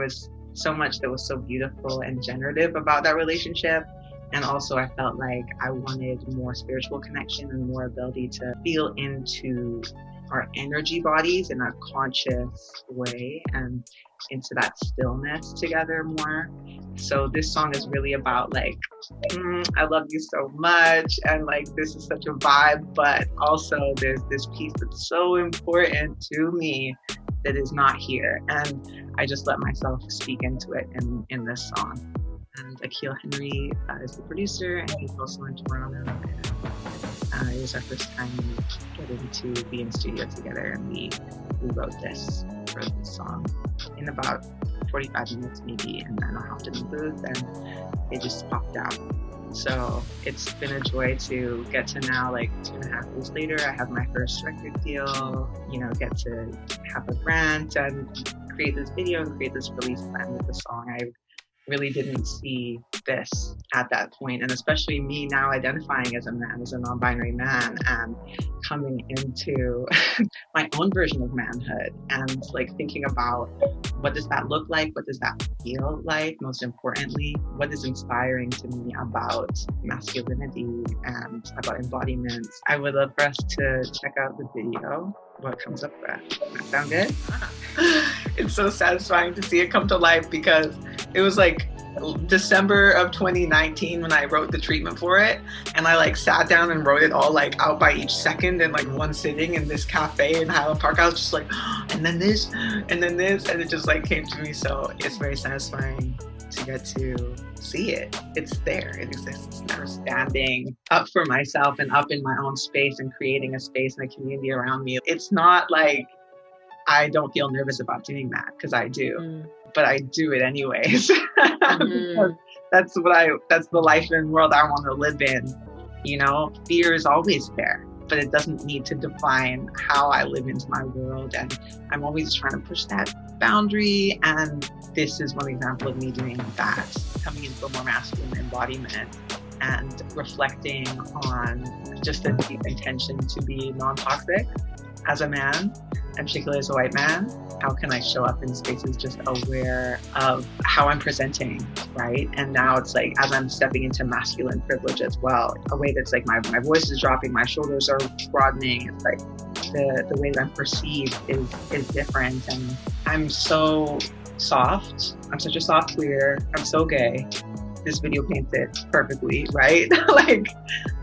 was so much that was so beautiful and generative about that relationship. And also I felt like I wanted more spiritual connection and more ability to feel into our energy bodies in a conscious way and into that stillness together more. So this song is really about like, I love you so much, and like this is such a vibe, but also there's this piece that's so important to me that is not here. And I just let myself speak into it in this song. And Akil Henry is the producer, and he's also in Toronto. And it was our first time getting to be in studio together, and we wrote this song in about 45 minutes maybe, and then I hopped in the booth and it just popped out. So it's been a joy to get to now, like 2.5 years later, I have my first record deal, get to have a grant and create this video and create this release plan with the song. I really didn't see this at that point, and especially me now identifying as a man, as a non-binary man, and coming into my own version of manhood, and like thinking about what does that look like, what does that feel like, most importantly, what is inspiring to me about masculinity and about embodiments. I would love for us to check out the video. What comes up with that sound good? It's so satisfying to see it come to life, because it was like December of 2019 when I wrote the treatment for it, and I like sat down and wrote it all like out by each second in like one sitting in this cafe in Highland Park. I was just like, and then this, and then this, and it just like came to me. So it's very satisfying to get to see it. It's there, it exists now. Standing up for myself and up in my own space and creating a space and a community around me. It's not like I don't feel nervous about doing that, because I do, but I do it anyways. That's the life and world I want to live in. Fear is always there, but it doesn't need to define how I live into my world. And I'm always trying to push that boundary. And this is one example of me doing that, coming into a more masculine embodiment and reflecting on just a deep intention to be non-toxic as a man, and particularly as a white man. How can I show up in spaces just aware of how I'm presenting, right? And now it's like, as I'm stepping into masculine privilege as well, a way that's like my voice is dropping, my shoulders are broadening. It's like the way that I'm perceived is different. And I'm so soft. I'm such a soft queer. I'm so gay. This video paints it perfectly, right?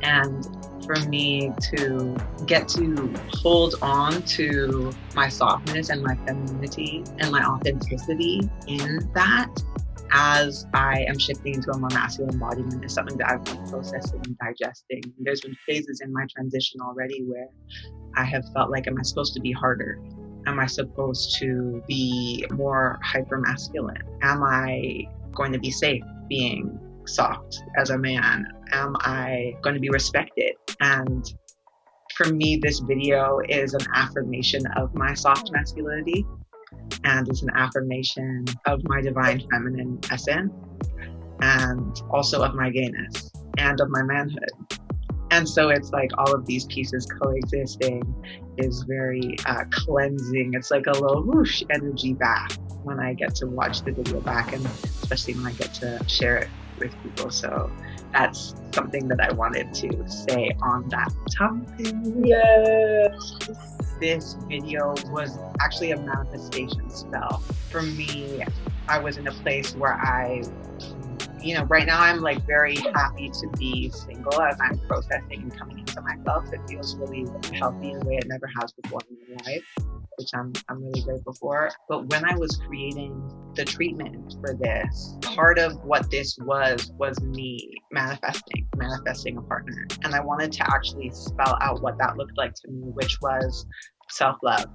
And for me to get to hold on to my softness and my femininity and my authenticity in that as I am shifting into a more masculine embodiment is something that I've been processing and digesting. There's been phases in my transition already where I have felt like, am I supposed to be harder? Am I supposed to be more hyper masculine? Am I going to be safe being soft as a man? Am I going to be respected? And for me, this video is an affirmation of my soft masculinity, and it's an affirmation of my divine feminine essence, and also of my gayness and of my manhood. And so it's like all of these pieces coexisting is very cleansing. It's like a little whoosh energy bath when I get to watch the video back, and especially when I get to share it with people. So that's something that I wanted to say on that topic. Yes. This video was actually a manifestation spell. For me, I was in a place where right now I'm like very happy to be single as I'm processing and coming into myself. It feels really healthy in a way it never has before in my life, which I'm really grateful for. But when I was creating the treatment for this, part of what this was me manifesting a partner. And I wanted to actually spell out what that looked like to me, which was self-love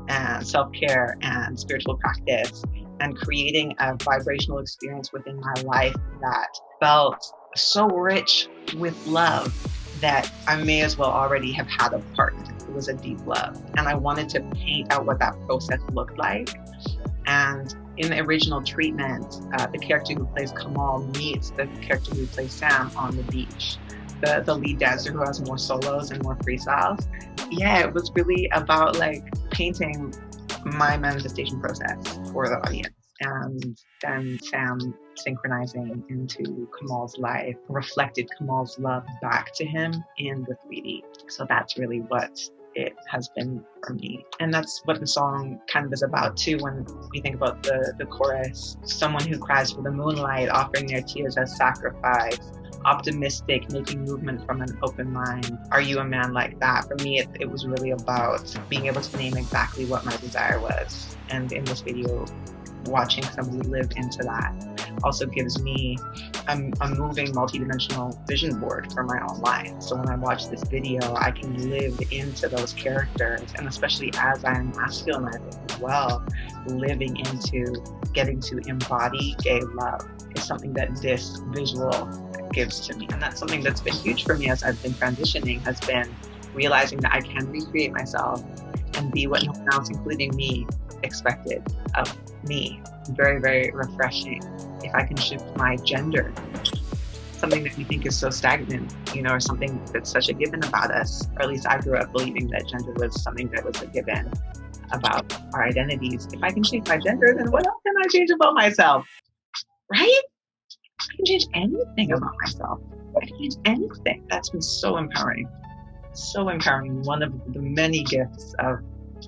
and self-care and spiritual practice, and creating a vibrational experience within my life that felt so rich with love that I may as well already have had a partner. It was a deep love. And I wanted to paint out what that process looked like. And in the original treatment, the character who plays Kamal meets the character who plays Sam on the beach. The lead dancer who has more solos and more freestyles. Yeah, it was really about like painting my manifestation process for the audience. and then Sam synchronizing into Kamal's life reflected Kamal's love back to him in the 3D. So that's really what it has been for me. And that's what the song kind of is about too, when we think about the chorus. Someone who cries for the moonlight, offering their tears as sacrifice, optimistic, making movement from an open mind. Are you a man like that? For me, it was really about being able to name exactly what my desire was. And in this video, watching somebody live into that also gives me a moving multidimensional vision board for my own life. So when I watch this video, I can live into those characters, and especially as I'm masculinizing as well, living into getting to embody gay love is something that this visual gives to me. And that's something that's been huge for me as I've been transitioning, has been realizing that I can recreate myself and be what no one else, including me, expected of me. Very, very refreshing. If I can shift my gender, something that we think is so stagnant, or something that's such a given about us, or at least I grew up believing that gender was something that was a given about our identities. If I can change my gender, then what else can I change about myself? Right? I can change anything about myself. I can change anything. That's been so empowering. So empowering. One of the many gifts of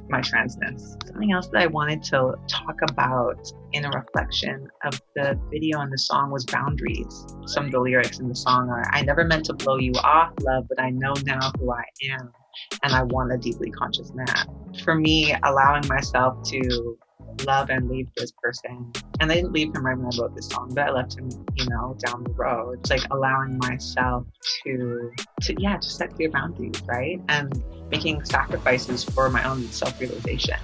my transness. Something else that I wanted to talk about in a reflection of the video and the song was boundaries. Some of the lyrics in the song are, I never meant to blow you off, love, but I know now who I am, and I want a deeply conscious man. For me, allowing myself to love and leave this person, and I didn't leave him right when I wrote this song, but I left him, down the road. It's like allowing myself to just set clear boundaries, right? And making sacrifices for my own self-realization.